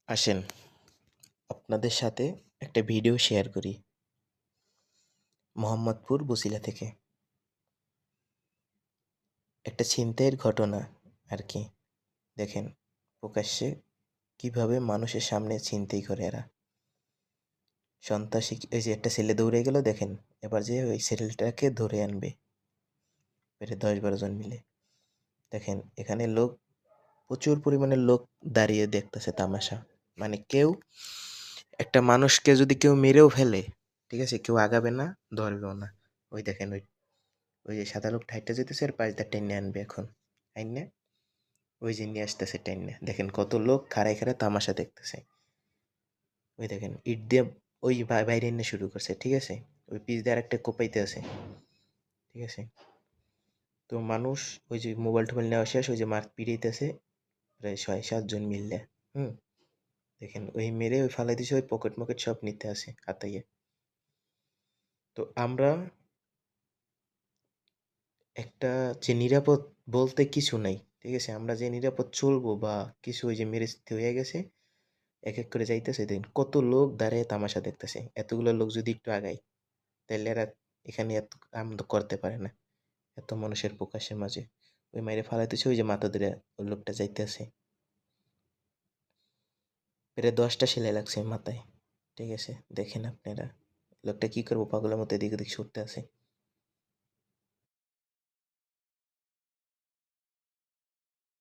আসেন আপনাদের সাথে একটা ভিডিও শেয়ার করি মোহাম্মদপুর বছিলা থেকে একটা ছিনতাইয়ের ঘটনা আর কি। দেখেন প্রকাশ্যে কিভাবে মানুষের সামনে ছিনতাই করে এরা। সন্ত্রাসী ওই যে একটা ছেলে দৌড়ে গেল, দেখেন এবার যে ওই ছেলেটাকে ধরে আনবে বেড়ে 10-12 জন মিলে। দেখেন এখানে লোক, প্রচুর পরিমাণে লোক দাঁড়িয়ে দেখতেছে তামাশা। মানে কেউ একটা মানুষকে যদি কেউ মেরেও ফেলে, ঠিক আছে, কেউ আগাবে না, ধরবেও না। ওই দেখেন ওই ওই যে সাদা লোক ঠাইটা যেতেছে আর পাঁচটা টেনে আনবে এখন। আইনে ওই যে নিয়ে আসতেছে টেনে। দেখেন কত লোক খাড়ায় খাড়ায় তামাশা দেখতেছে। ওই দেখেন ইট দিয়ে ওই বাইরে এনে শুরু করছে, ঠিক আছে। ওই পিচ দিয়ে আরেকটা কোপাইতে আছে, ঠিক আছে। তো মানুষ ওই যে মোবাইল টোবাইল নেওয়া শেষ, ওই যে মার পিড়াইতেছে প্রায় 6-7 জন মিললে। হুম, দেখেন ওই মেরে ওই ফালাই দিছে, ওই পকেট মকেট সব নিতে আসে হাতাইয়ে। তো আমরা একটা যে নিরাপদ বলতে কিছু নাই, ঠিক আছে। আমরা যে নিরাপদ চলবো বা কিছু, ওই যে মেরে হয়ে গেছে, এক এক করে যাইতেছে, দেখেন কত লোক দাঁড়িয়ে তামাশা দেখতেছে। এতগুলো লোক যদি একটু আগায়, তাহলে এরা এখানে এত আনন্দ করতে পারে না, এত মানুষের প্রকাশের মাঝে। ওই মাইরে ফালাইতেছে, ওই যে মাথা ধরে ওই লোকটা যাইতেছে। প্রায় 10টা সেলাই লাগছে মাথায়, ঠিক আছে। দেখেন আপনারা লোকটা কি করবো, পাগলের মতো এদিক ওদিক ছুটতে আছে।